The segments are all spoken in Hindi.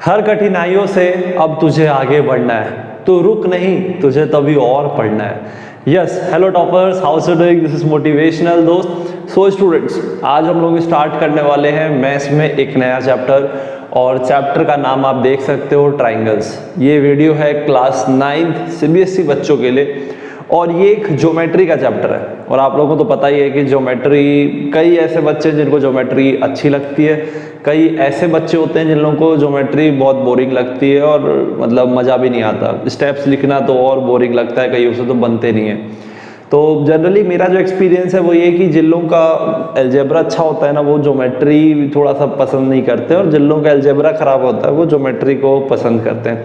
हर कठिनाइयों से अब तुझे आगे बढ़ना है, तू रुक नहीं, तुझे तभी और पढ़ना है। Yes, hello toppers, how's you doing? This is motivational दोस्त। सो स्टूडेंट्स, आज हम लोग स्टार्ट करने वाले हैं मैथ्स में एक नया चैप्टर, और चैप्टर का नाम आप देख सकते हो, ट्राइंगल्स। ये वीडियो है क्लास 9th सीबीएसई बच्चों के लिए, और ये एक ज्योमेट्री का चैप्टर है। और आप लोगों को तो पता ही है कि ज्योमेट्री, कई ऐसे बच्चे जिनको ज्योमेट्री अच्छी लगती है, कई ऐसे बच्चे होते हैं जिन लोगों को ज्योमेट्री बहुत बोरिंग लगती है और मतलब मज़ा भी नहीं आता। स्टेप्स लिखना तो और बोरिंग लगता है, कई उससे तो बनते नहीं है। तो जनरली मेरा जो एक्सपीरियंस है वो ये कि जिन लोगों का अलजेब्रा अच्छा होता है ना, वो ज्योमेट्री थोड़ा सा पसंद नहीं करते, और जिन लोगों का अलजेब्रा खराब होता है वो ज्योमेट्री को पसंद करते हैं।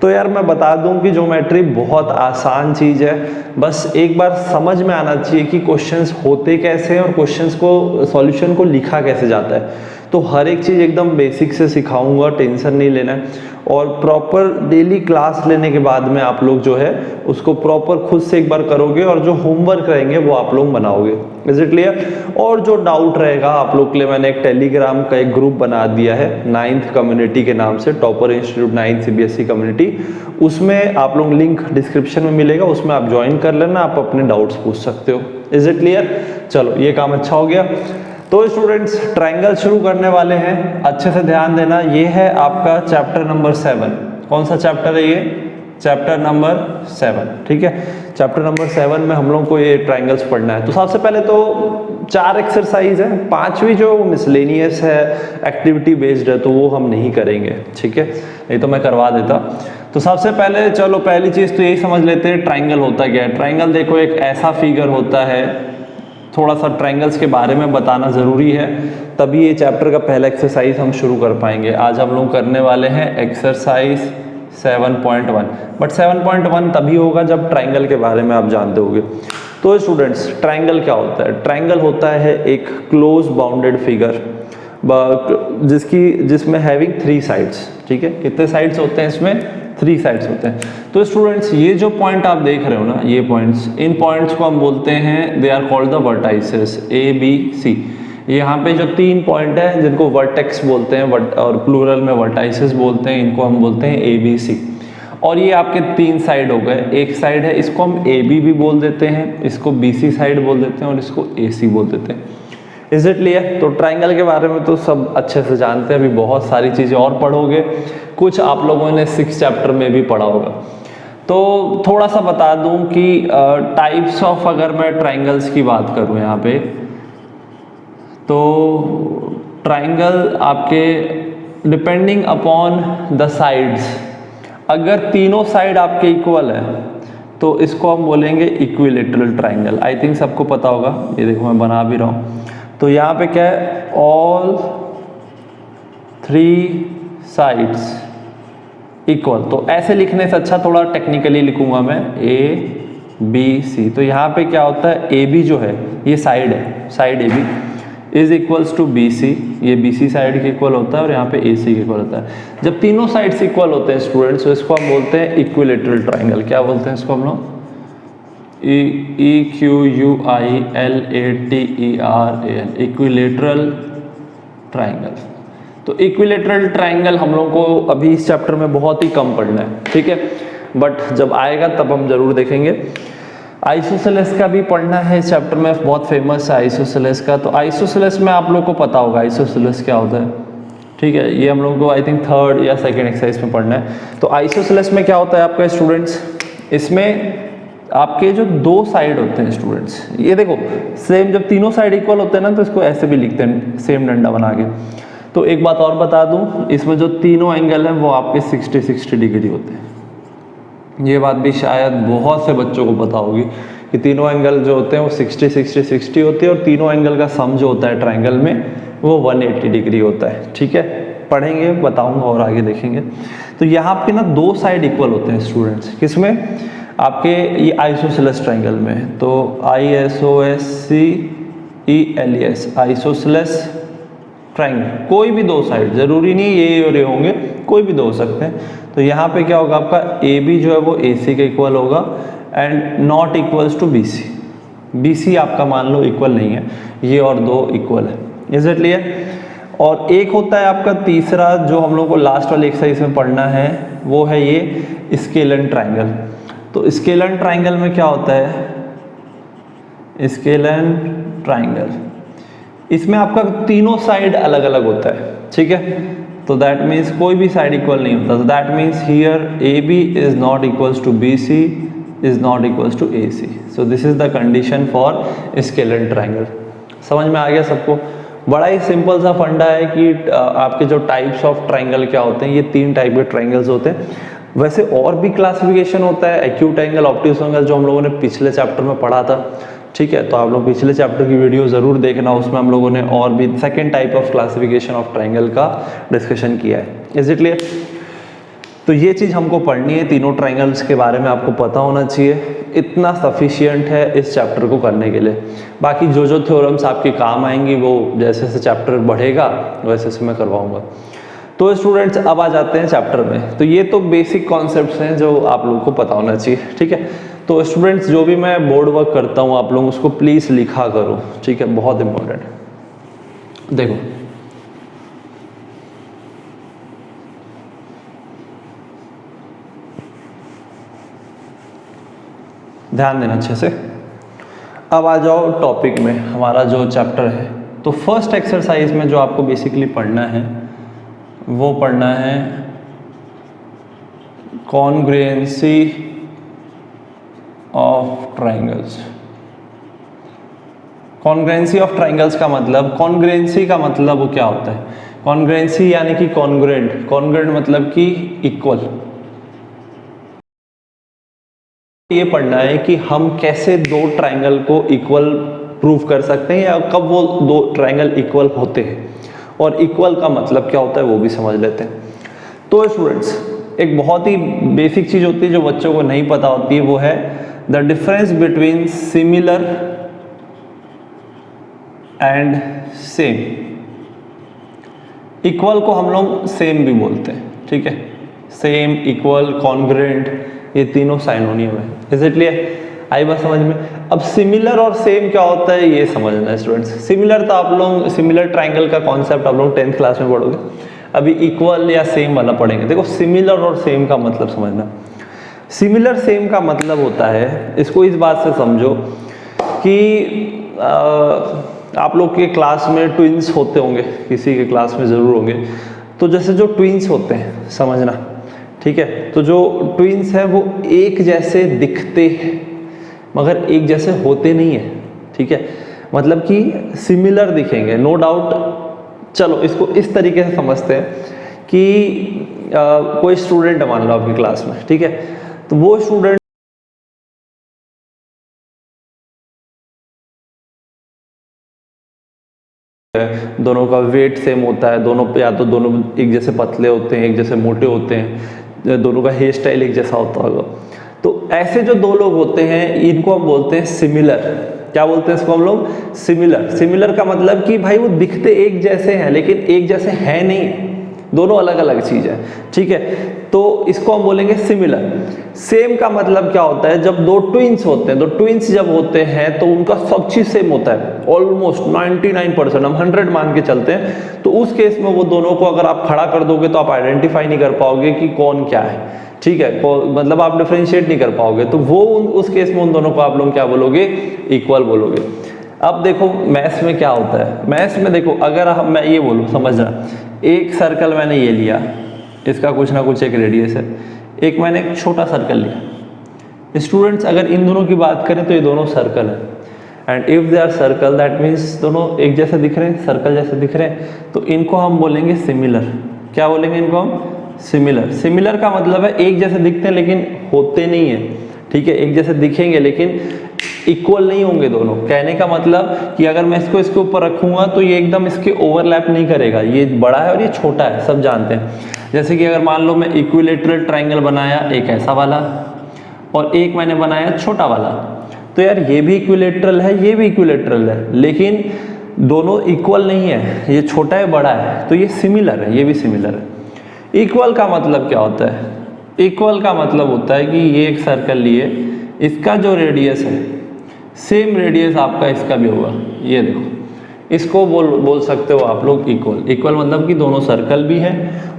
तो यार मैं बता दूं कि ज्योमेट्री बहुत आसान चीज़ है, बस एक बार समझ में आना चाहिए कि क्वेश्चंस होते कैसे हैं और क्वेश्चंस को, सॉल्यूशन को लिखा कैसे जाता है। तो हर एक चीज़ एकदम बेसिक से सिखाऊंगा, टेंशन नहीं लेना है। और प्रॉपर डेली क्लास लेने के बाद में आप लोग जो है उसको प्रॉपर खुद से एक बार करोगे, और जो होमवर्क रहेंगे वो आप लोग बनाओगे। Is it clear? और जो डाउट रहेगा आप लोग के लिए मैंने एक टेलीग्राम का एक ग्रुप बना दिया है 9th कम्युनिटी के नाम से, topper institute 9th CBSE community. उसमें आप लोग, लिंक डिस्क्रिप्शन में मिलेगा, उसमें आप ज्वाइन कर लेना, आप अपने डाउट्स पूछ सकते हो। Is it clear? चलो, ये काम अच्छा हो गया। तो स्टूडेंट्स, ट्रायंगल शुरू करने वाले हैं, अच्छे से ध्यान देना। ये है आपका चैप्टर नंबर 7। कौन सा चैप्टर है ये? चैप्टर नंबर 7, ठीक है। चैप्टर नंबर 7 में हम लोग को ये ट्रायंगल्स पढ़ना है। तो सबसे पहले तो 4 एक्सरसाइज है, 5वीं जो वो मिसलेनियस है, एक्टिविटी बेस्ड है, तो वो हम नहीं करेंगे, ठीक है, नहीं तो मैं करवा देता। तो सबसे पहले चलो, पहली चीज़ तो यही समझ लेते हैं ट्रायंगल होता क्या है। ट्रायंगल देखो, एक ऐसा फिगर होता है, थोड़ा सा ट्रायंगल्स के बारे में बताना ज़रूरी है, तभी ये चैप्टर का पहला एक्सरसाइज हम शुरू कर पाएंगे। आज हम लोग करने वाले हैं एक्सरसाइज 7.1, बट 7.1 तभी होगा जब ट्रायंगल के बारे में आप जानते होगे। तो स्टूडेंट्स, ट्रायंगल क्या होता है? ट्रायंगल होता है एक क्लोज बाउंडेड फिगर जिसमें हैविंग 3 साइड्स, ठीक है। कितने साइड्स होते हैं इसमें? 3 साइड्स होते हैं। तो स्टूडेंट्स, ये जो पॉइंट आप देख रहे हो ना, ये पॉइंट्स, इन पॉइंट्स को हम बोलते हैं, they are called the vertices, A B C। यहाँ पे जो 3 पॉइंट है जिनको वर्टेक्स बोलते हैं, और प्लूरल में वर्टाइसेस बोलते हैं, इनको हम बोलते हैं A B C। और ये आपके 3 साइड हो गए। एक साइड है, इसको हम AB भी बोल देते हैं, इसको BC साइड बोल देते हैं, और इसको AC बोल देते हैं। Is it clear? तो ट्रायंगल के बारे में तो सब अच्छे से जानते हैं, अभी बहुत सारी चीज़ें और पढ़ोगे, कुछ आप लोगों ने 6th चैप्टर में भी पढ़ा होगा। तो थोड़ा सा बता दूं कि टाइप्स ऑफ, अगर मैं ट्रायंगल्स की बात करूं यहाँ पे, तो ट्रायंगल आपके डिपेंडिंग अपॉन द साइड्स, अगर तीनों साइड आपके इक्वल है तो इसको हम बोलेंगे इक्विलेटरल ट्रायंगल। आई थिंक सबको पता होगा, ये देखो मैं बना भी रहा हूँ। तो यहाँ पे क्या है? All 3 sides equal. तो ऐसे लिखने से अच्छा थोड़ा टेक्निकली लिखूंगा मैं, ABC। तो यहाँ पे क्या होता है? AB जो है, ये साइड है, side AB is equals to BC। ये BC साइड के इक्वल होता है, और यहाँ पे AC के इक्वल होता है। जब तीनों साइड्स इक्वल होते हैं स्टूडेंट्स, तो इसको हम बोलते हैं इक्विलेटरल ट्रायंगल। क्या बोलते हैं इसको हम लोग? EQUILATERAL, equilateral triangle. तो इक्विलेटरल ट्रायंगल हम लोग को अभी इस चैप्टर में बहुत ही कम पढ़ना है, ठीक है, बट जब आएगा तब हम जरूर देखेंगे। आइसोसेलेस का भी पढ़ना है इस चैप्टर में, बहुत फेमस है आइसोसेलेस का। तो आइसोसेलेस में आप लोग को पता होगा आइसोसेलेस क्या होता है, ठीक है। ये हम लोग को आई थिंक 3rd या 2nd एक्सरसाइज में पढ़ना है। तो आइसोसेलेस में क्या होता है आपका स्टूडेंट्स? इसमें आपके जो 2 साइड होते हैं स्टूडेंट्स, ये देखो सेम, जब तीनों साइड इक्वल होते हैं ना, तो इसको ऐसे भी लिखते हैं, सेम डंडा बना के। तो एक बात और बता दूं, इसमें जो तीनों एंगल हैं वो आपके 60-60 डिग्री होते हैं। ये बात भी शायद बहुत से बच्चों को पता होगी कि तीनों एंगल जो होते हैं वो 60-60-60 होती है, और तीनों एंगल का सम जो होता है ट्रायंगल में वो 180 डिग्री होता है, ठीक है। पढ़ेंगे, बताऊंगा और आगे देखेंगे। तो यहाँ पे ना 2 साइड इक्वल होते हैं स्टूडेंट्स, किसमें? आपके ये आइसोसेलेस ट्रायंगल में। तो ISOSCELES, आइसोसेलेस ट्रायंगल, कोई भी 2 साइड, जरूरी नहीं ये और ये होंगे, कोई भी 2 हो सकते हैं। तो यहाँ पे क्या होगा? आपका AB जो है वो AC के इक्वल होगा, and not equals to BC। BC आपका मान लो इक्वल नहीं है, ये और 2 इक्वल है। Is it clear? और एक होता है आपका तीसरा जो हम लोग को लास्ट वाले एक्सरसाइज में पढ़ना है, वो है ये स्केलन ट्राइंगल। तो स्केलन ट्राइंगल में क्या होता है, स्केलन ट्राइंगल, इसमें आपका तीनों साइड अलग अलग होता है, ठीक है। तो दैट मीन्स कोई भी साइड इक्वल नहीं होता। तो that means here A B is not equals to B C is not equals to A C. So this is the condition for scalene triangle. समझ में आ गया सबको? बड़ा ही सिंपल सा फंडा है कि आपके जो टाइप्स ऑफ ट्राइंगल क्या होते हैं, ये 3 टाइप के ट्राइंगल्स होते हैं। वैसे और भी क्लासिफिकेशन होता है, एक्यूट एंगल, ऑब्ट्यूज एंगल, जो हम लोगों ने पिछले चैप्टर में पढ़ा था, ठीक है। तो आप लोग पिछले चैप्टर की वीडियो ज़रूर देखना, उसमें हम लोगों ने और भी second type of classification of triangle का डिस्कशन किया है। Is it clear? तो ये चीज़ हमको पढ़नी है, तीनों ट्राइंगल्स के बारे में आपको पता होना चाहिए, इतना सफिशियंट है इस चैप्टर को करने के लिए। बाकी जो जो थ्योरम्स आपके काम आएंगी वो जैसे जैसे चैप्टर बढ़ेगा वैसे वैसे मैं करवाऊंगा। तो स्टूडेंट्स अब आ जाते हैं चैप्टर में। तो ये तो बेसिक कॉन्सेप्ट्स हैं जो आप लोगों को पता होना चाहिए, ठीक है। तो स्टूडेंट्स जो भी मैं बोर्ड वर्क करता हूँ आप लोग उसको प्लीज़ लिखा करो, ठीक है, बहुत इंपॉर्टेंट। देखो ध्यान देना अच्छे से। अब आ जाओ टॉपिक में, हमारा जो चैप्टर है। तो फर्स्ट एक्सरसाइज में जो आपको बेसिकली पढ़ना है वो पढ़ना है congruency of triangles. Congruency of triangles का मतलब, कॉन्ग्रुएंसी का मतलब वो क्या होता है? कॉन्ग्रुएंसी यानी कि कॉन्ग्रुएंट, कॉन्ग्रुएंट मतलब कि इक्वल। ये पढ़ना है कि हम कैसे दो ट्राइंगल को इक्वल प्रूव कर सकते हैं या कब वो दो ट्राइंगल इक्वल होते हैं, और इक्वल का मतलब क्या होता है वो भी समझ लेते हैं। तो स्टूडेंट्स एक बहुत ही बेसिक चीज होती है जो बच्चों को नहीं पता होती है, वो है the difference between similar and same. Equal को हम लोग सेम भी बोलते हैं, ठीक है। सेम, इक्वल, कॉन्ग्रुएंट, ये तीनों साइनोनियम है। Is it clear? आई बात समझ में? अब सिमिलर और सेम क्या होता है ये समझना है स्टूडेंट्स। सिमिलर तो आप लोग, सिमिलर ट्राइंगल का कॉन्सेप्ट आप लोग 10th क्लास में पढ़ोगे, अभी इक्वल या सेम वाला पढ़ेंगे। देखो सिमिलर और सेम का मतलब समझना। सिमिलर सेम का मतलब होता है, इसको इस बात से समझो कि आप लोग के क्लास में ट्विंस होते होंगे, किसी के क्लास में ज़रूर होंगे। तो जैसे जो ट्विंस होते हैं समझना, ठीक है। तो जो ट्विंस है वो एक जैसे दिखते हैं मगर एक जैसे होते नहीं है, ठीक है। मतलब कि सिमिलर दिखेंगे नो डाउट। चलो इसको इस तरीके से समझते हैं कि कोई स्टूडेंट मान लो आपकी क्लास में, ठीक है। तो वो स्टूडेंट दोनों का वेट सेम होता है, दोनों या तो दोनों एक जैसे पतले होते हैं, एक जैसे मोटे होते हैं, दोनों का हेयर स्टाइल एक जैसा होता होगा। तो ऐसे जो दो लोग होते हैं इनको हम बोलते हैं सिमिलर। क्या बोलते हैं इसको हम लोग? सिमिलर। सिमिलर का मतलब कि भाई वो दिखते एक जैसे हैं लेकिन एक जैसे है नहीं, दोनों अलग अलग चीज है, ठीक है। तो इसको हम बोलेंगे सिमिलर। सेम का मतलब क्या होता है? जब दो ट्विंस होते हैं, तो ट्विंस जब होते हैं तो उनका सब चीज सेम होता है, ऑलमोस्ट 99%, हम 100 मान के चलते हैं। तो उस केस में वो दोनों को अगर आप खड़ा कर दोगे तो आप आइडेंटिफाई नहीं कर पाओगे कि कौन क्या है, ठीक है। मतलब आप डिफरेंशिएट नहीं कर पाओगे। तो वो उस केस में उन दोनों को आप लोग क्या बोलोगे? इक्वल बोलोगे। अब देखो मैथ्स में क्या होता है। मैथ्स में देखो अगर मैं ये बोलूँ, समझना, एक सर्कल मैंने ये लिया, इसका कुछ ना कुछ एक रेडियस है, एक मैंने एक छोटा सर्कल लिया। स्टूडेंट्स अगर इन दोनों की बात करें तो ये दोनों सर्कल है, and if they are circle that means दोनों एक जैसे दिख रहे हैं, सर्कल जैसे दिख रहे हैं, तो इनको हम बोलेंगे सिमिलर। क्या बोलेंगे इनको हम? सिमिलर। सिमिलर का मतलब है एक जैसे दिखते हैं लेकिन होते नहीं है, ठीक है। एक जैसे दिखेंगे लेकिन इक्वल नहीं होंगे दोनों। कहने का मतलब कि अगर मैं इसको इसके ऊपर रखूंगा तो ये एकदम इसके ओवरलैप नहीं करेगा, ये बड़ा है और ये छोटा है, सब जानते हैं। जैसे कि अगर मान लो मैं इक्विलेटरल ट्राइंगल बनाया, एक ऐसा वाला और एक मैंने बनाया छोटा वाला, तो यार ये भी इक्विलेटरल है, ये भी इक्विलेटरल है, लेकिन दोनों इक्वल नहीं है, ये छोटा है बड़ा है, तो ये सिमिलर है, ये भी सिमिलर है। इक्वल का मतलब क्या होता है? इक्वल का मतलब होता है कि ये एक सर्कल लिए, इसका जो रेडियस है सेम रेडियस आपका इसका भी होगा। ये देखो इसको बोल सकते हो आप लोग इक्वल। इक्वल मतलब कि दोनों सर्कल भी है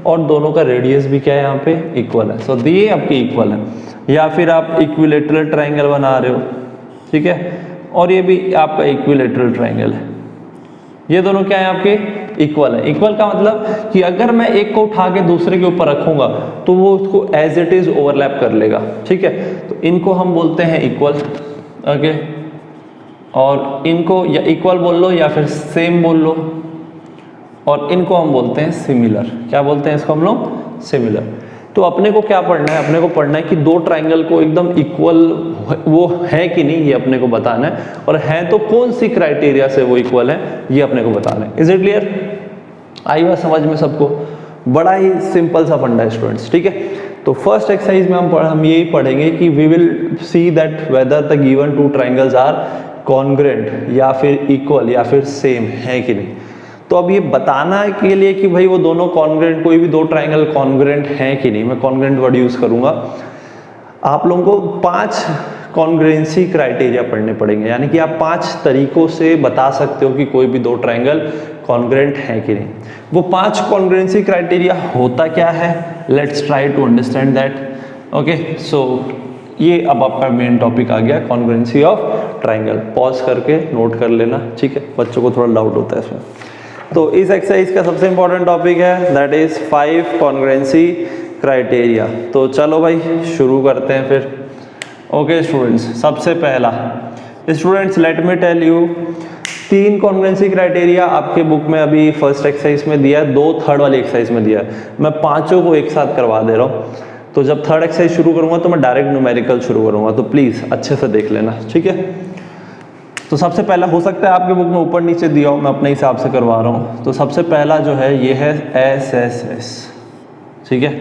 और दोनों का रेडियस भी क्या है यहाँ पे इक्वल है। सो ये आपके इक्वल है। या फिर आप इक्विलेटरल ट्राइंगल बना रहे हो, ठीक है, और ये भी आपका इक्विलेटरल ट्राइंगल है। ये दोनों क्या है आपके इक्वल है। इक्वल का मतलब कि अगर मैं एक को उठा के दूसरे के ऊपर रखूंगा तो वो उसको एज इट इज ओवरलैप कर लेगा, ठीक है। तो इनको हम बोलते हैं इक्वल, ओके। और इनको या इक्वल बोल लो या फिर सेम बोल लो, और इनको हम बोलते हैं सिमिलर। क्या बोलते हैं इसको हम लोग? सिमिलर। तो अपने को क्या पढ़ना है? अपने को पढ़ना है कि दो ट्राइंगल को एकदम इक्वल वो है कि नहीं, ये अपने को बताना है, और है तो कौन सी क्राइटेरिया से वो इक्वल है ये अपने को बताना है। Is it clear? आई बात समझ में सबको? बड़ा ही सिंपल सा फंडा है स्टूडेंट्स, ठीक है। तो फर्स्ट एक्सरसाइज में हम यही पढ़ेंगे कि we will see that whether the given two triangles are congruent या फिर इक्वल या फिर सेम है कि नहीं। तो अब ये बताना के लिए कि भाई वो दोनों कॉन्ग्रुएंट, कोई भी दो ट्राइंगल कॉन्ग्रुएंट हैं कि नहीं, मैं कॉन्ग्रुएंट वर्ड यूज करूंगा। आप लोगों को 5 कॉन्ग्रुएंसी क्राइटेरिया पढ़ने पड़ेंगे, यानी कि आप 5 तरीकों से बता सकते हो कि कोई भी दो ट्राइंगल कॉन्ग्रुएंट है कि नहीं। वो 5 कॉन्ग्रुएंसी क्राइटेरिया होता क्या है? Let's try to understand that. Okay, so ये अब आपका मेन टॉपिक आ गया, कॉन्ग्रुएंसी ऑफ ट्राइंगल। पॉज करके नोट कर लेना, ठीक है, बच्चों को थोड़ा डाउट होता है इसमें। तो इस एक्सरसाइज का सबसे इंपॉर्टेंट टॉपिक है दैट इज 5 कॉन्ग्रुएंसी क्राइटेरिया। तो चलो भाई शुरू करते हैं फिर। ओके स्टूडेंट्स, सबसे पहला students let me tell you 3 congruency criteria आपके बुक में अभी फर्स्ट एक्सरसाइज में दिया है, 2 थर्ड वाली एक्सरसाइज में दिया है। मैं 5 को एक साथ करवा दे रहा हूँ। तो जब थर्ड एक्सरसाइज शुरू करूँगा तो मैं डायरेक्ट न्यूमेरिकल शुरू करूँगा, तो प्लीज़ अच्छे से देख लेना, ठीक है। तो सबसे पहला, हो सकता है आपके बुक में ऊपर नीचे दिया हो, मैं अपने हिसाब से करवा रहा हूँ। तो सबसे पहला जो है ये है SSS, ठीक है।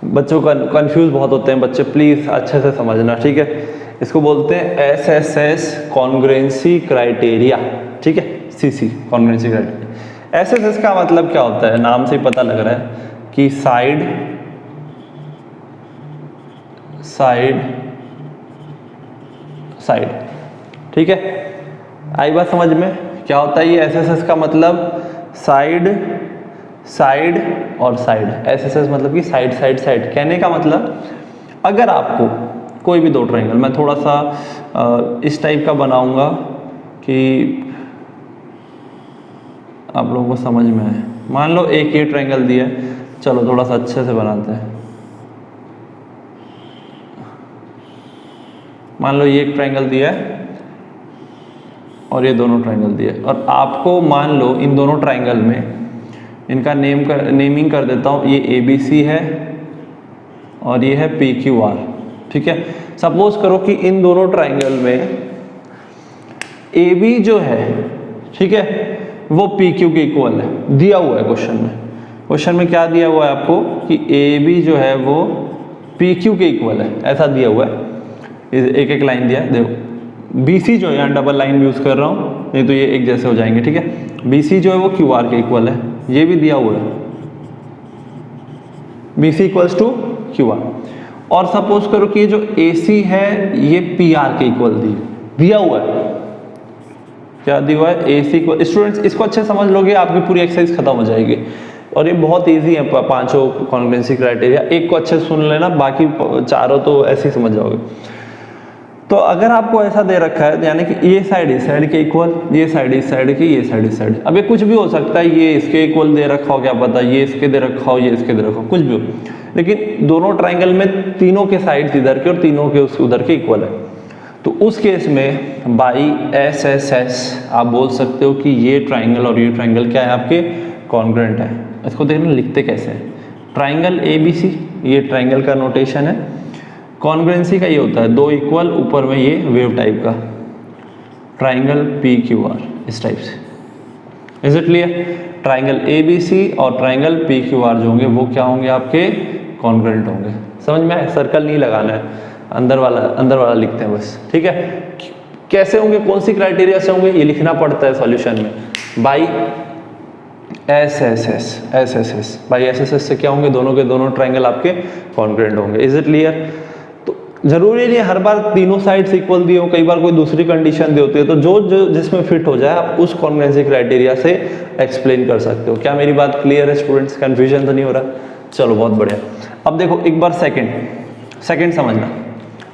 बच्चों का कंफ्यूज बहुत होते हैं बच्चे, प्लीज़ अच्छे से समझना, ठीक है। इसको बोलते हैं SSS कॉन्ग्रुएंसी क्राइटेरिया, ठीक है, CC कॉन्ग्रुएंसी क्राइटेरिया। SSS का मतलब क्या होता है? नाम से ही पता लग रहा है कि साइड साइड साइड, ठीक है। आई बात समझ में? क्या होता है ये SSS का मतलब? साइड साइड और साइड। SSS मतलब कि साइड साइड साइड। कहने का मतलब अगर आपको कोई भी दो ट्राइंगल, मैं थोड़ा सा इस टाइप का बनाऊंगा कि आप लोगों को समझ में आए। मान लो एक ये ट्राइंगल दिया है, चलो थोड़ा सा अच्छे से बनाते हैं। मान लो ये एक ट्राइंगल दिया है और ये दोनों ट्राइंगल दिए, और आपको मान लो इन दोनों ट्राइंगल में इनका नेमिंग कर देता हूँ। ये ABC है और ये है PQR, ठीक है। सपोज करो कि इन दोनों ट्राइंगल में AB जो है, ठीक है, वो PQ के इक्वल है, दिया हुआ है क्वेश्चन में। क्वेश्चन में क्या दिया हुआ है आपको कि AB जो है वो PQ के इक्वल है, ऐसा दिया हुआ है। एक एक लाइन दिया है, देखो BC जो है, यहाँ डबल लाइन यूज कर रहा हूँ, नहीं तो ये एक जैसे हो जाएंगे, ठीक है। BC जो है वो QR के इक्वल है, ये भी दिया हुआ है, BC इक्वल्स टू QR। और सपोज करो कि जो AC है ये PR के इक्वल दिया हुआ है। क्या दिया हुआ है? AC equal. स्टूडेंट्स इसको अच्छे समझ लोगे, आपकी पूरी एक्सरसाइज खत्म हो जाएगी। और ये बहुत इजी है, 5 कॉन्ग्रुएंसी क्राइटेरिया। एक को अच्छे से सुन लेना, बाकी 4 तो ऐसे ही समझ जाओगे। तो अगर आपको ऐसा दे रखा है, यानी कि ये साइड इस साइड के इक्वल, ये साइड इस साइड की, ये साइड इस साइड, अब ये कुछ भी हो सकता है, ये इसके इक्वल दे रखा हो, क्या पता ये इसके दे रखा हो, ये इसके दे रखा हो, कुछ भी हो, लेकिन दोनों ट्राइंगल में तीनों के साइड इधर के और तीनों के उधर के इक्वल है। तो उस केस में बाई SSS आप बोल सकते हो कि ये ट्राइंगल और ये ट्राइंगल क्या है आपके? कॉन्ग्रुएंट है। इसको देखना लिखते कैसे हैं। ट्राइंगल ABC, ये ट्राइंगल का नोटेशन है। कॉन्ग्रुएंसी का ये होता है दो इक्वल, ऊपर में ये वेव टाइप का ट्राइंगल PQR, इस टाइप से। Is it clear? Triangle ABC और ट्राइंगल PQR जो होंगे वो क्या होंगे आपके? कॉन्ग्रुएंट होंगे। समझ में आए? सर्कल नहीं लगाना है, अंदर वाला लिखते हैं बस, ठीक है। कैसे होंगे, कौन सी क्राइटेरिया से होंगे, ये लिखना पड़ता है सॉल्यूशन में। बाई SSS बाई SSS से क्या होंगे? दोनों के दोनों ट्राइंगल आपके कॉन्ग्रुएंट होंगे। Is it clear? तो जरूरी नहीं हर बार तीनों साइड्स इक्वल दिए हो, कई बार कोई दूसरी कंडीशन दी होती है, तो जो जिसमें फिट हो जाए आप उस कॉन्ग्रुएंसी क्राइटेरिया से एक्सप्लेन कर सकते हो। क्या मेरी बात क्लियर है स्टूडेंट्स? कंफ्यूजन तो नहीं हो रहा? चलो बहुत बढ़िया। अब देखो एक बार सेकंड समझना,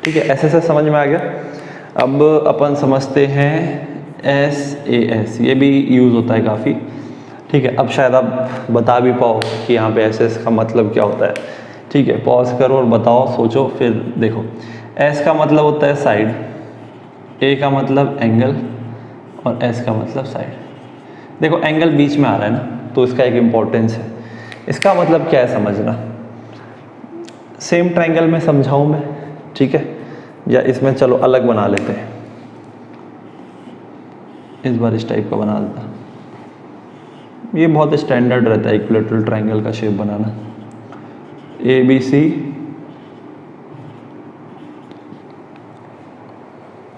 ठीक है? ऐसे समझ में आ गया। अब अपन समझते हैं SAS, ये भी यूज़ होता है काफ़ी, ठीक है? अब शायद आप बता भी पाओ कि यहाँ पे SS का मतलब क्या होता है, ठीक है? पॉज करो और बताओ, सोचो, फिर देखो। S का मतलब होता है साइड, A का मतलब एंगल और S का मतलब साइड। देखो एंगल बीच में आ रहा है ना, तो इसका एक इम्पोर्टेंस है। इसका मतलब क्या है समझना। सेम ट्रायंगल में समझाऊं मैं, ठीक है? या इसमें चलो अलग बना लेते हैं, इस बार इस टाइप का बना देता। ये बहुत स्टैंडर्ड रहता है इक्विलैटरल ट्रायंगल का shape banana. ABC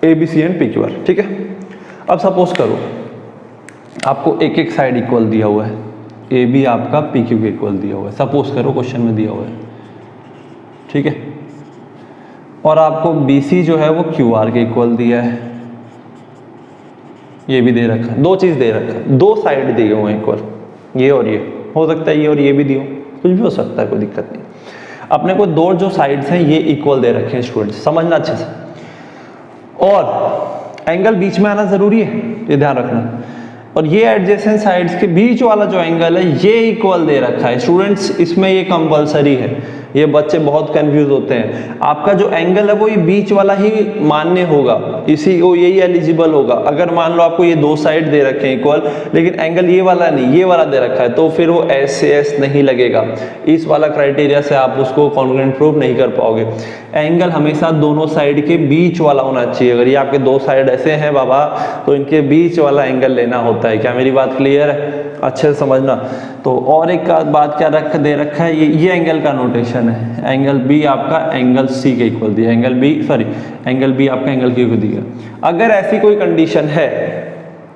and PQR, ठीक है? अब सपोज करो आपको एक साइड इक्वल दिया हुआ है, AB आपका PQ के इक्वल दिया हुआ है, सपोज करो क्वेश्चन में दिया हुआ है, ठीक है? और आपको BC जो है वो QR के इक्वल दिया है, ये भी दे रखा है, दो चीज़ दे रखा है, दो साइड दिए हुए हैं इक्वल, ये और ये, हो सकता है ये और ये भी दियो, कुछ भी हो सकता है, कोई दिक्कत नहीं। अपने को दो जो साइड्स हैं ये इक्वल दे रखे हैं स्टूडेंट्स, समझना अच्छे से। और एंगल बीच में आना जरूरी है, ये ध्यान रखना। और ये एडजेसेंट साइड्स के बीच वाला जो एंगल है ये इक्वल दे रखा है स्टूडेंट्स, इसमें ये कंपलसरी है। ये बच्चे बहुत कंफ्यूज होते हैं। आपका जो एंगल है वो ये बीच वाला ही मान्य होगा, इसी को यही एलिजिबल होगा। अगर मान लो आपको ये दो साइड दे रखे हैं इक्वल, लेकिन एंगल ये वाला नहीं, ये वाला दे रखा है, तो फिर वो SAS नहीं लगेगा। इस वाला क्राइटेरिया से आप उसको कॉन्ग्रुएंट प्रूव नहीं कर पाओगे। एंगल हमेशा दोनों साइड के बीच वाला होना चाहिए। अगर ये आपके दो साइड ऐसे हैं बाबा, तो इनके बीच वाला एंगल लेना होता है। क्या मेरी बात क्लियर है? अच्छे से समझना। तो और एक बात क्या दे रखा है, ये एंगल का नोटेशन है। एंगल B आपका एंगल C के इक्वल दिया, एंगल B आपका एंगल Q को दिया। अगर ऐसी कोई कंडीशन है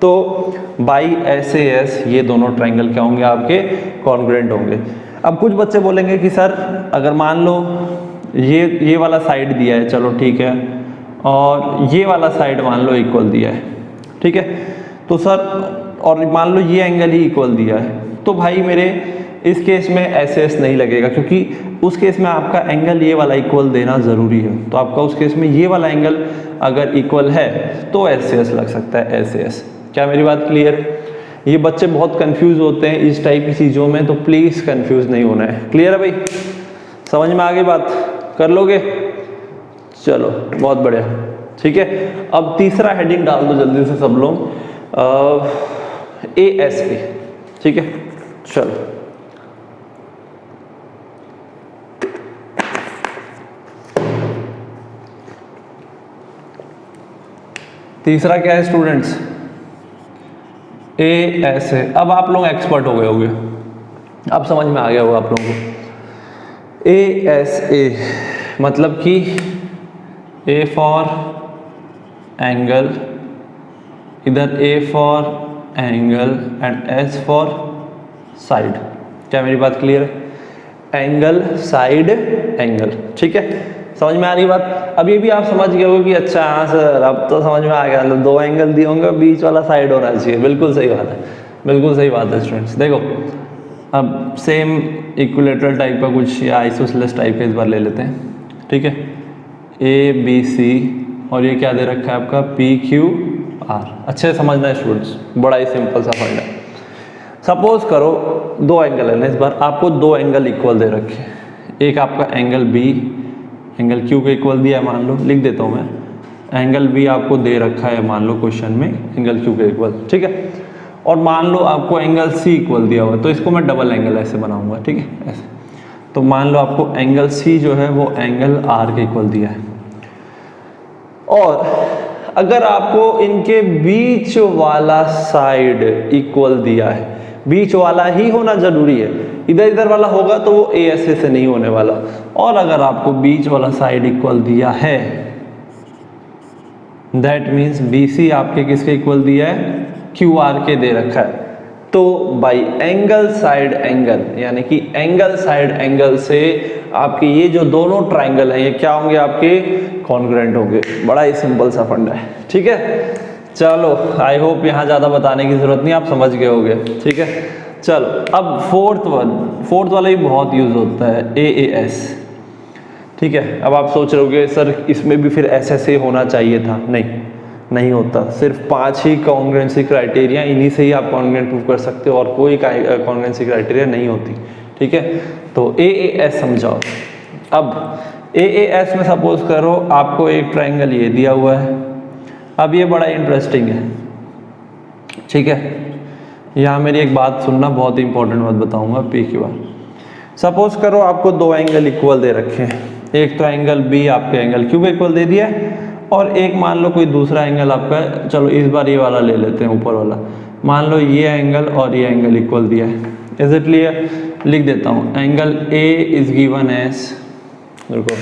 तो बाई SAS ये दोनों ट्रायंगल क्या होंगे आपके? कॉन्ग्रुएंट होंगे। अब कुछ बच्चे बोलेंगे कि सर अगर मान लो ये वाला साइड दिया है, चलो ठीक है, और ये वाला साइड मान लो इक्वल दिया है, ठीक है, तो सर और मान लो ये एंगल ही इक्वल दिया है, तो भाई मेरे इस केस में SAS नहीं लगेगा, क्योंकि उस केस में आपका एंगल ये वाला इक्वल देना ज़रूरी है। तो आपका उस केस में ये वाला एंगल अगर इक्वल है तो SAS लग सकता है, SAS। क्या मेरी बात क्लियर है? ये बच्चे बहुत कंफ्यूज होते हैं इस टाइप की चीज़ों में, तो प्लीज़ कंफ्यूज नहीं होना है। क्लियर है भाई? समझ में आ गई बात? कर लोगे? चलो बहुत बढ़िया, ठीक है। अब तीसरा हेडिंग डाल दो जल्दी से सब लोग, ASP, ठीक है। चलो तीसरा क्या है स्टूडेंट्स? ASA। अब आप लोग एक्सपर्ट हो गए होंगे, अब समझ में आ गया होगा आप लोगों को। ASA मतलब कि A फॉर एंगल, इधर A for angle and S for side. क्या मेरी बात क्लियर है? एंगल, साइड, एंगल, ठीक है। समझ में आ रही बात? अब ये भी आप समझ गए हो कि अच्छा हाँ सर अब तो समझ में आ गया, मतलब दो एंगल दिए होंगे, बीच वाला साइड होना चाहिए। बिल्कुल सही बात है, बिल्कुल सही बात है स्टूडेंट्स। देखो अब सेम इक्विलैटरल टाइप का कुछ या आइसोसेलेस टाइप का इस बार ले लेते हैं, ठीक है। ABC और ये क्या दे रखा है आपका? PQR। अच्छे से समझना है स्टूडेंट्स, बड़ा ही सिंपल सा फंडा है। सपोज करो दो एंगल है ना, इस बार आपको दो एंगल इक्वल दे रखे हैं। एक आपका एंगल B एंगल Q के इक्वल दिया है, मान लो, लिख देता हूँ मैं। एंगल B आपको दे रखा है मान लो क्वेश्चन में एंगल Q के इक्वल, ठीक है। और मान लो आपको एंगल C इक्वल दिया हुआ है, तो इसको मैं डबल एंगल ऐसे बनाऊंगा, ठीक है, ऐसे। तो मान लो आपको एंगल C जो है वो एंगल R के इक्वल दिया है, और अगर आपको इनके बीच वाला साइड इक्वल दिया है, बीच वाला ही होना जरूरी है, इधर इधर वाला होगा तो वो ASA से नहीं होने वाला। और अगर आपको बीच वाला साइड इक्वल दिया है, दैट मीन्स BC आपके किसके इक्वल दिया है? QR के दे रखा है। तो बाई एंगल साइड एंगल, यानी कि एंगल साइड एंगल से आपके ये जो दोनों ट्राइंगल हैं ये क्या होंगे, आपके कॉन्ग्रुएंट होंगे। बड़ा ही सिंपल सा फंडा है, ठीक है। चलो आई होप यहाँ ज़्यादा बताने की ज़रूरत नहीं, आप समझ गए होंगे, ठीक है। चलो अब फोर्थ वाला भी बहुत यूज़ होता है, AAS, ठीक है। अब आप सोच रहे होगे सर इसमें भी फिर SSA होना चाहिए था, नहीं होता। सिर्फ 5 ही कॉन्ग्रुएंसी क्राइटेरिया, इन्हीं से ही आप कॉन्ग्रुएंट प्रूव कर सकते हो और कोई कॉन्ग्रुएंसी क्राइटेरिया नहीं होती, ठीक है। तो AAS समझाओ। अब AAS में सपोज करो आपको एक ट्राइंगल ये दिया हुआ है। अब ये बड़ा इंटरेस्टिंग है, ठीक है। यहाँ मेरी एक बात सुनना, बहुत ही इंपॉर्टेंट बात बताऊंगा पी की बार। सपोज करो आपको दो एंगल इक्वल दे रखे हैं, एक तो एंगल बी आपके एंगल क्यू को इक्वल दे दिया है, और एक मान लो कोई दूसरा एंगल आपका, चलो इस बार ये वाला ले लेते हैं ऊपर वाला, मान लो ये एंगल और ये एंगल इक्वल दिया है। Is it clear? लिख देता हूँ, angle A is given as, देखो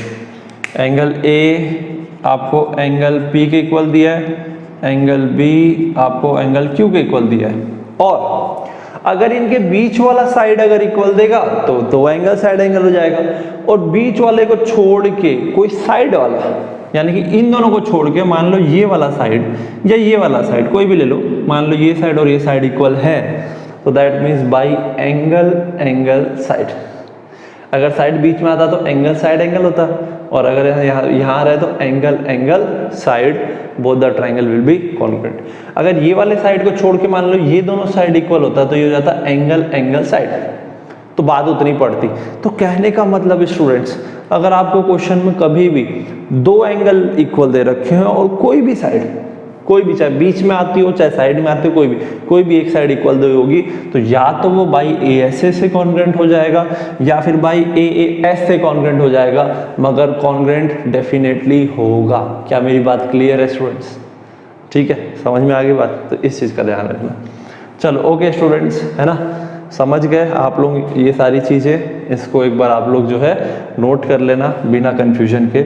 एंगल ए आपको एंगल पी के इक्वल दिया है, एंगल बी आपको एंगल क्यू के इक्वल दिया है, और अगर इनके बीच वाला साइड अगर इक्वल देगा तो दो एंगल साइड एंगल हो जाएगा, और बीच वाले को छोड़ के कोई साइड वाला, यानी कि इन दोनों को छोड़ के मान लो ये वाला साइड या ये वाला साइड कोई भी ले लो, मान लो ये साइड और ये साइड इक्वल है, तो that means by angle side. अगर साइड बीच में आता तो एंगल साइड एंगल होता, और अगर यहाँ रहे तो angle side, both the triangle will be congruent. अगर ये वाले साइड को छोड़ के मान लो ये दोनों साइड इक्वल होता तो ये हो जाता एंगल साइड, तो बात उतनी पड़ती। तो कहने का मतलब स्टूडेंट्स, अगर आपको क्वेश्चन में कभी भी दो एंगल इक्वल दे रखे हैं और कोई भी साइड, कोई भी चाहे बीच में आती हो चाहे साइड में आती हो, कोई भी एक साइड इक्वल दे होगी, तो या तो वो बाई ASA से कॉन्ग्रुएंट हो जाएगा या फिर बाई AAS से कॉन्ग्रुएंट हो जाएगा, मगर कॉन्ग्रुएंट डेफिनेटली होगा। क्या मेरी बात क्लियर है स्टूडेंट्स? ठीक है, समझ में आ गई बात? तो इस चीज़ का ध्यान रखना। चलो ओके स्टूडेंट्स, है ना, समझ गए आप लोग ये सारी चीज़ें। इसको एक बार आप लोग जो है नोट कर लेना बिना कन्फ्यूजन के।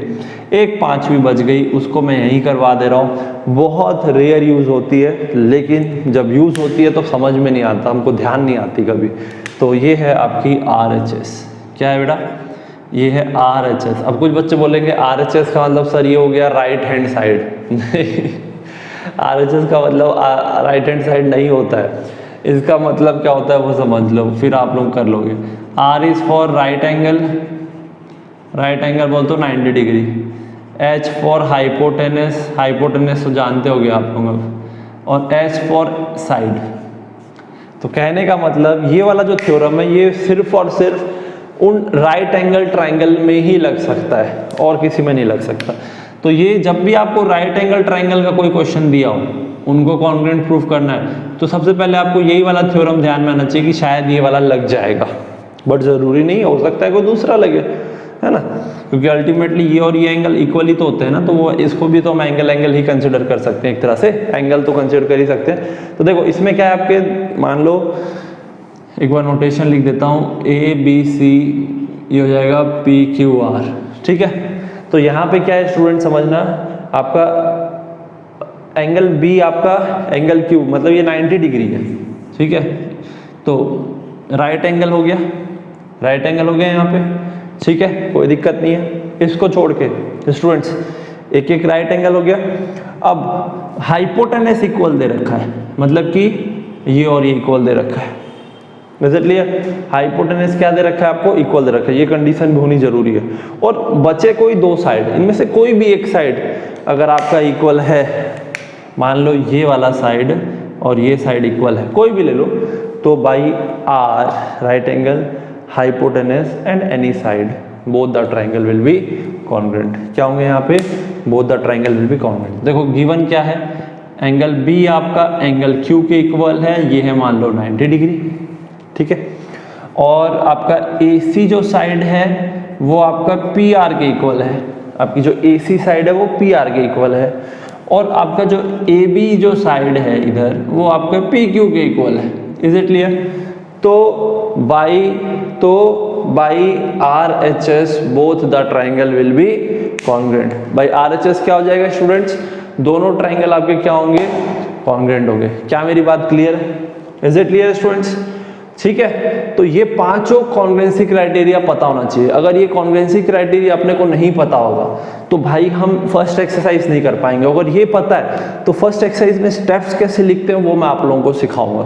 एक 5वीं बज गई, उसको मैं यहीं करवा दे रहा हूँ। बहुत रेयर यूज़ होती है, लेकिन जब यूज़ होती है तो समझ में नहीं आता, हमको ध्यान नहीं आती कभी। तो ये है आपकी RHS। क्या है बेटा? ये है RHS। अब कुछ बच्चे बोलेंगे RHS का मतलब सर ये हो गया राइट हैंड साइड। RHS का मतलब राइट हैंड साइड नहीं होता है। इसका मतलब क्या होता है वो समझ लो, फिर आप लोग कर लोगे। R is for right angle, right angle बोल तो 90 degree. H for hypotenuse, hypotenuse तो जानते होगे आप लोग, और H फॉर साइड। तो कहने का मतलब ये वाला जो थ्योरम है ये सिर्फ और सिर्फ उन राइट एंगल ट्राइंगल में ही लग सकता है, और किसी में नहीं लग सकता। तो ये जब भी आपको राइट एंगल ट्राइंगल का कोई क्वेश्चन दिया हो, उनको कॉन्ग्रुएंट प्रूफ करना है, तो सबसे पहले आपको यही वाला थ्योरम ध्यान में आना चाहिए कि शायद ये वाला लग जाएगा, बट ज़रूरी नहीं, हो सकता है कोई दूसरा लगे, है ना, क्योंकि अल्टीमेटली ये और ये एंगल इक्वल ही तो होते हैं ना, तो वो इसको भी तो हम एंगल ही कंसिडर कर सकते हैं, एक तरह से एंगल तो कंसिडर कर ही सकते हैं। तो देखो इसमें क्या है आपके, मान लो एक बार नोटेशन लिख देता हूँ, ABC ये हो जाएगा PQR, ठीक है। तो यहाँ पे क्या है स्टूडेंट समझना, आपका एंगल B आपका एंगल Q, मतलब ये 90 डिग्री है, ठीक है। तो राइट एंगल हो गया, राइट एंगल हो गया यहाँ पे, ठीक है, कोई दिक्कत नहीं है। इसको छोड़ के स्टूडेंट्स एक एक राइट एंगल हो गया। अब हाइपोटेनस इक्वल दे रखा है, मतलब कि ये और ये इक्वल दे रखा है, इसलिए हाइपोटेनस क्या दे रखा है आपको, इक्वल दे रखा है। ये कंडीशन भी होनी जरूरी है। और बचे कोई दो साइड, इनमें से कोई भी एक साइड अगर आपका इक्वल है, मान लो ये वाला साइड और ये साइड इक्वल है, कोई भी ले लो, तो by R right angle hypotenuse and any side both the triangle will be congruent. क्या होंगे यहाँ पे, both the triangle will be congruent. देखो गिवन क्या है, एंगल B आपका एंगल Q के इक्वल है, ये है मान लो 90 डिग्री, ठीक है। और आपका AC जो साइड है वो आपका PR के इक्वल है, आपकी जो AC साइड है वो PR के इक्वल है, और आपका जो AB जो साइड है इधर वो आपका PQ के इक्वल है। Is it clear? तो by RHS both the triangle will be congruent. By RHS क्या हो जाएगा स्टूडेंट्स, दोनों ट्राइंगल आपके क्या होंगे, कॉन्ग्रुएंट होंगे। क्या मेरी बात क्लियर है? Is it clear students? ठीक है, तो ये पांचों कॉन्ग्रुएंसी क्राइटेरिया पता होना चाहिए। अगर ये कॉन्ग्रुएंसी क्राइटेरिया अपने को नहीं पता होगा तो भाई हम फर्स्ट एक्सरसाइज नहीं कर पाएंगे। अगर ये पता है तो फर्स्ट एक्सरसाइज में स्टेप्स कैसे लिखते हैं वो मैं आप लोगों को सिखाऊंगा।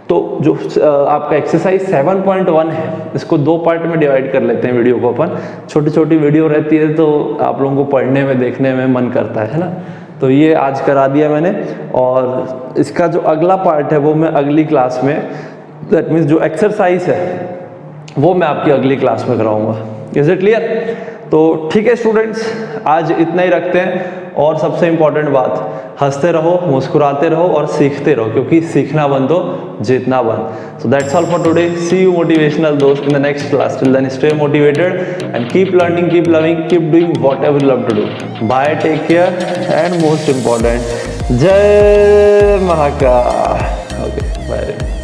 तो जो आपका एक्सरसाइज 7.1 है, इसको 2 पार्ट में डिवाइड कर लेते हैं वीडियो को अपन। छोटी छोटी वीडियो रहती है तो आप लोगों को पढ़ने में देखने में मन करता है ना, तो ये आज करा दिया मैंने। और इसका जो अगला पार्ट है वो मैं अगली क्लास में, दैट मीन्स जो एक्सरसाइज है वो मैं आपकी अगली क्लास में कराऊंगा। Is it clear? तो ठीक है स्टूडेंट्स, आज इतना ही रखते हैं। और सबसे इंपॉर्टेंट बात, हंसते रहो, मुस्कुराते रहो और सीखते रहो, क्योंकि सीखना बन तो जीतना बन। So that's all for today. See you motivational दोस्त in the next class. Till then stay motivated and keep learning, keep loving, keep doing whatever you love to do. Bye, take care and most important, जय महाकाल। Okay, bye.